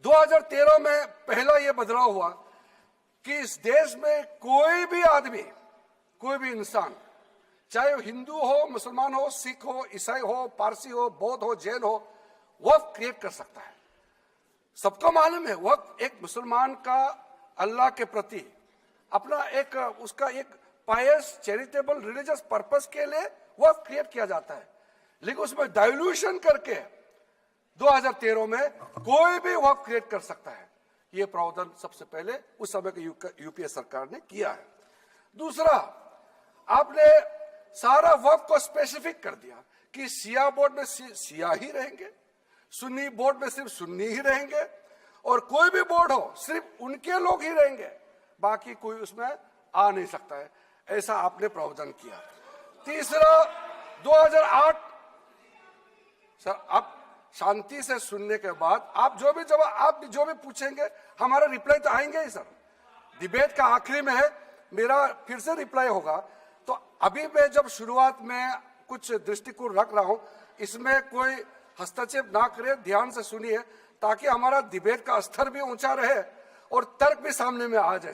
2013 में पहला यह बदलाव हुआ कि इस देश में कोई भी आदमी, कोई भी इंसान, चाहे वो हिंदू हो, मुसलमान हो, सिख हो, ईसाई हो, पारसी हो, बौद्ध हो, जैन हो, वक्फ क्रिएट कर सकता है। सबको मालूम है वक्फ एक मुसलमान का अल्लाह के प्रति अपना एक उसका एक पायस चैरिटेबल रिलीजियस पर्पस के लिए वक्फ क्रिएट किया जाता है, लेकिन उसमें डाइल्यूशन करके 2013 में कोई भी वक्फ क्रिएट कर सकता है। यह प्रावधान सबसे पहले उस समय की यूपीए सरकार ने किया है। दूसरा, आपने सारा वक्फ को स्पेसिफिक कर दिया कि शिया बोर्ड में शिया ही रहेंगे, सुन्नी बोर्ड में सिर्फ सुन्नी ही रहेंगे, और कोई भी बोर्ड हो सिर्फ उनके लोग ही रहेंगे, बाकी कोई उसमें आ नहीं सकता है। ऐसा आपने प्रावधान किया। तीसरा, 2008 सर, आप शांति से सुनने के बाद आप जो भी पूछेंगे हमारा रिप्लाई तो आएंगे ही सर। डिबेट का आखिरी में है, मेरा फिर से रिप्लाई होगा। तो अभी मैं जब शुरुआत में कुछ दृष्टिकोण रख रहा हूं, इसमें कोई हस्तक्षेप ना करे, ध्यान से सुनिए, ताकि हमारा डिबेट का स्तर भी ऊंचा रहे और तर्क भी सामने में आ जाए।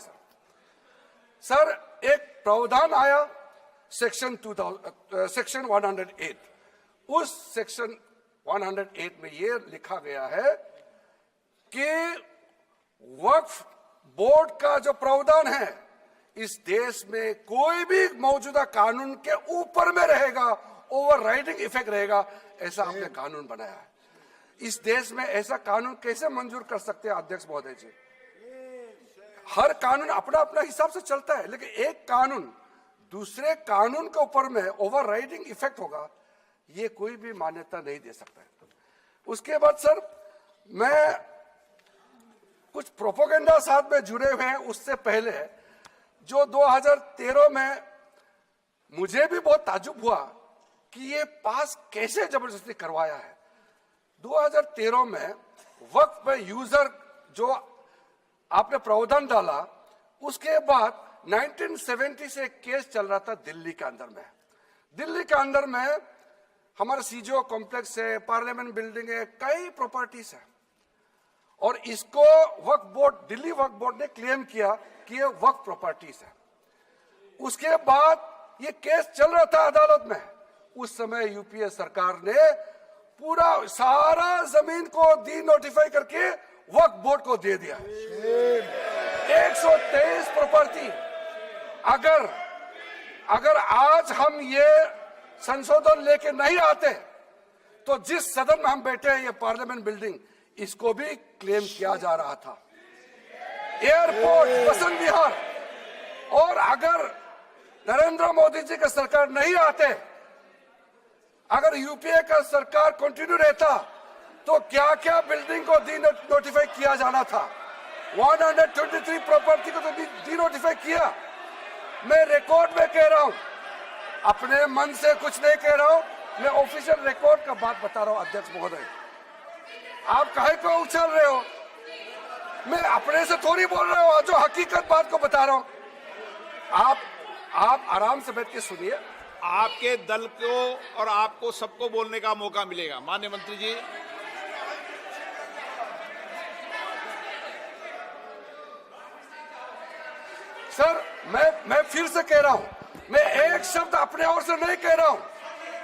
सर, एक प्रावधान आया सेक्शन 108। उस सेक्शन 108 में यह लिखा गया है कि वक्फ बोर्ड का जो प्रावधान है इस देश में कोई भी मौजूदा कानून के ऊपर में रहेगा, ओवरराइडिंग इफेक्ट रहेगा। ऐसा आपने कानून बनाया है। इस देश में ऐसा कानून कैसे मंजूर कर सकते हैं अध्यक्ष महोदय जी? हर कानून अपना अपना हिसाब से चलता है, लेकिन एक कानून दूसरे कानून के ऊपर में ओवरराइडिंग इफेक्ट होगा, ये कोई भी मान्यता नहीं दे सकता है। उसके बाद सर, मैं कुछ प्रोपेगेंडा साथ में जुड़े हुए हैं। उससे पहले जो 2013 में मुझे भी बहुत ताज्जुब हुआ कि ये पास कैसे जबरदस्ती करवाया है। 2013 में वक्फ पे यूजर जो आपने प्रावधान डाला, उसके बाद 1970 से एक केस चल रहा था दिल्ली के अंदर में। दिल्ली के अंदर में हमारा सीजीओ कॉम्प्लेक्स है, पार्लियामेंट बिल्डिंग है, कई प्रॉपर्टीज है, और इसको वक्फ बोर्ड, दिल्ली वक्फ बोर्ड ने क्लेम किया कि ये वक्फ प्रॉपर्टीज है। उसके बाद ये केस चल रहा था अदालत में। उस समय यूपीए सरकार ने पूरा सारा जमीन को डी नोटिफाई करके वक्फ बोर्ड को दे दिया। 123 प्रॉपर्टी। अगर आज हम ये संशोधन लेके नहीं आते तो जिस सदन में हम बैठे हैं, ये पार्लियामेंट बिल्डिंग, इसको भी क्लेम किया जा रहा था। एयरपोर्ट, बसंत विहार, और अगर नरेंद्र मोदी जी का सरकार नहीं आते, अगर यूपीए का सरकार कंटिन्यू रहता, तो क्या क्या बिल्डिंग को डी नोटिफाई किया जाना था। 123 प्रॉपर्टी को तो डी नोटिफाई किया। मैं रिकॉर्ड में कह रहा हूं, अपने मन से कुछ नहीं कह रहा हूं, मैं ऑफिशियल रिकॉर्ड का बात बता रहा हूं। अध्यक्ष महोदय, आप काहे को उछल रहे हो? मैं अपने से थोड़ी बोल रहा हूं, जो हकीकत बात को बता रहा हूं। आप आराम से बैठ के सुनिए। आपके दल को और आपको सबको बोलने का मौका मिलेगा। माननीय मंत्री जी, सर, मैं फिर से कह रहा हूं, मैं एक शब्द अपने ओर से नहीं कह रहा हूं,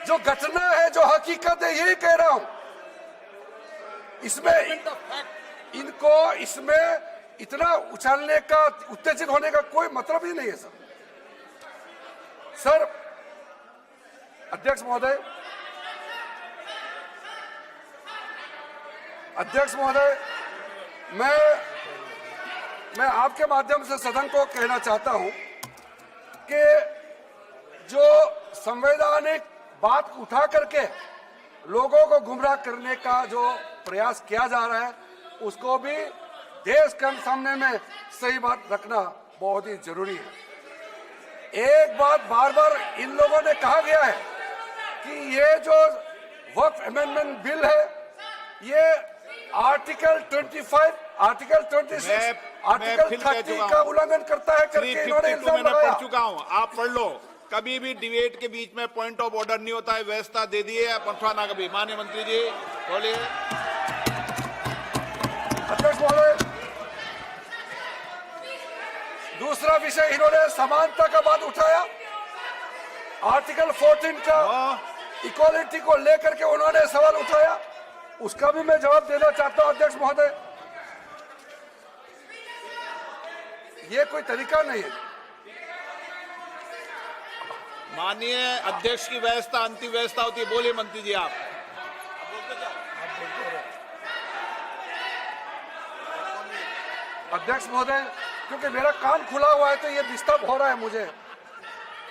जो घटना है, जो हकीकत है, यही कह रहा हूं। इसमें इतना उछालने का, उत्तेजित होने का कोई मतलब ही नहीं है सर। अध्यक्ष महोदय, मैं आपके माध्यम से सदन को कहना चाहता हूं कि जो संवैधानिक बात उठा करके लोगों को गुमराह करने का जो प्रयास किया जा रहा है, उसको भी देश के सामने में सही बात रखना बहुत ही जरूरी है। एक बात बार बार इन लोगों ने कहा गया है कि ये जो वक्फ अमेंडमेंट बिल है, ये आर्टिकल 25, आर्टिकल 26, आर्टिकल 30 का उल्लंघन करता है करके इन्होंने इल्जाम लगाया। पढ़ चुका हूं, आप पढ़ लो। कभी भी डिबेट के बीच में पॉइंट ऑफ ऑर्डर नहीं होता है। व्यवस्था दे दी है, पंथवा ना कभी। माननीय मंत्री जी बोलिए। विषय इन्होंने समानता का बात उठाया, आर्टिकल 14 का इक्वालिटी को लेकर के उन्होंने सवाल उठाया, उसका भी मैं जवाब देना चाहता हूं अध्यक्ष महोदय। ये कोई तरीका नहीं है। माननीय अध्यक्ष की व्यवस्था अंतिम व्यवस्था होती है। बोलिए मंत्री जी आप। अध्यक्ष महोदय, क्योंकि मेरा कान खुला हुआ है तो ये डिस्टर्ब हो रहा है मुझे,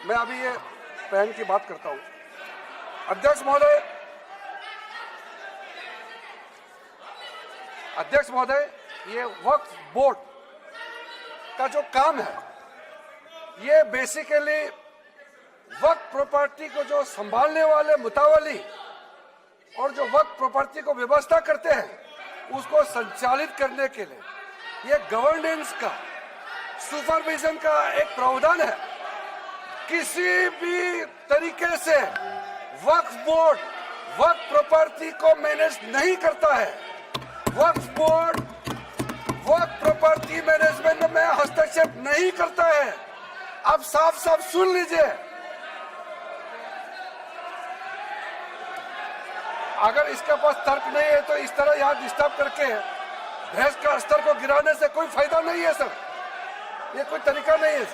मैं अभी ये पहन की बात करता हूं। अध्यक्ष महोदय, ये वक्फ बोर्ड का जो काम है, ये बेसिकली वक्फ प्रॉपर्टी को जो संभालने वाले मुतावली और जो वक्फ प्रॉपर्टी को व्यवस्था करते हैं उसको संचालित करने के लिए ये गवर्नेंस का, सुपरविजन का एक प्रावधान है। किसी भी तरीके से वक्फ बोर्ड वक्फ प्रॉपर्टी को मैनेज नहीं करता है। वक्फ बोर्ड वक्फ प्रॉपर्टी मैनेजमेंट में हस्तक्षेप नहीं करता है। अब साफ साफ सुन लीजिए, अगर इसके पास तर्क नहीं है तो इस तरह यहां डिस्टर्ब करके बहस का स्तर को गिराने से कोई फायदा नहीं है सर, ये कोई तरीका नहीं है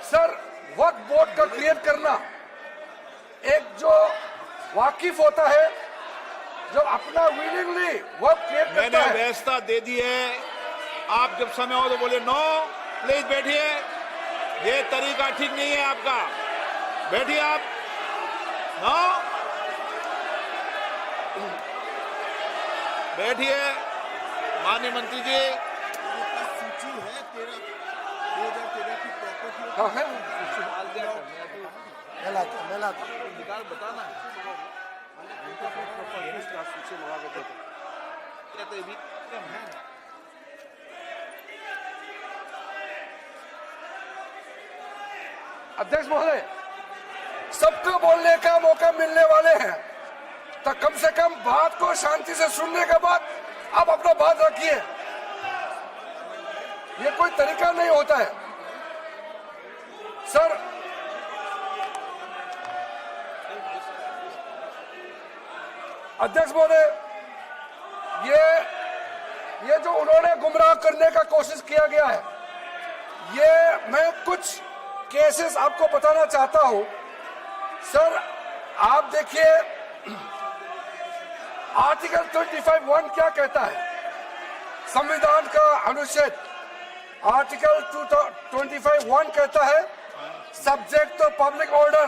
सर। वक्फ बोर्ड का क्रिएट करना एक जो वाकिफ होता है, जो अपना विलिंगली वक्फ क्रिएट करता मैंने है। व्यवस्था दे दी है, आप जब समय हो तो बोले नो, प्लीज बैठिए। ये तरीका ठीक नहीं है आपका, बैठिए आप। नो, बैठिए। माननीय मंत्री जी, सूची है 2013 की प्रॉपर्टी। हाँ है, मैं लाता निकाल बताना सूची मंगा के देता। अध्यक्ष महोदय, सबको बोलने का मौका मिलने वाले हैं तो कम से कम बात को शांति से सुनने के बाद आप अपना बात रखिए। ये कोई तरीका नहीं होता है सर। अध्यक्ष महोदय, ये जो उन्होंने गुमराह करने का कोशिश किया गया है, ये मैं कुछ केसेस आपको बताना चाहता हूं सर। आप देखिए आर्टिकल 25(1) क्या कहता है, संविधान का अनुच्छेद आर्टिकल 25(1) कहता है सब्जेक्ट टू पब्लिक ऑर्डर।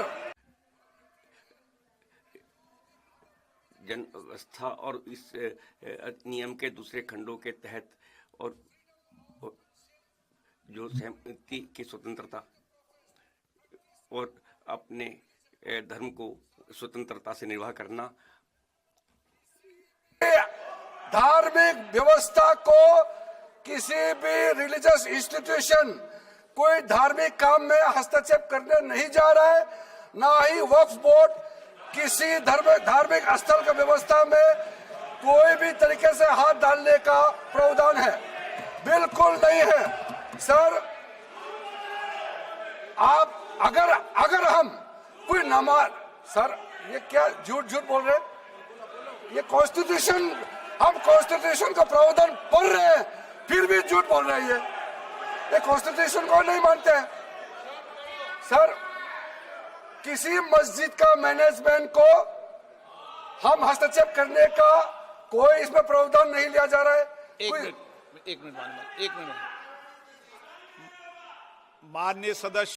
जन व्यवस्था और इस नियम के दूसरे खंडों के तहत और जो सहमति की स्वतंत्रता और अपने धर्म को स्वतंत्रता से निर्वाह करना, धार्मिक व्यवस्था को किसी भी रिलीजियस इंस्टीट्यूशन कोई धार्मिक काम में हस्तक्षेप करने नहीं जा रहा है, ना ही वक्फ बोर्ड किसी धार्मिक स्थल की व्यवस्था में कोई भी तरीके से हाथ डालने का प्रावधान है, बिल्कुल नहीं है सर। आप अगर हम कोई नमाज, सर ये क्या झूठ बोल रहे हैं, ये कॉन्स्टिट्यूशन, हम कॉन्स्टिट्यूशन का प्रावधान पढ़ रहे हैं फिर भी झूठ बोल रहे हैं। ये कॉन्स्टिट्यूशन को नहीं मानते हैं सर। किसी मस्जिद का मैनेजमेंट को हम हस्तक्षेप करने का कोई इसमें प्रावधान नहीं लिया जा रहा है। एक मिनट माननीय सदस्य।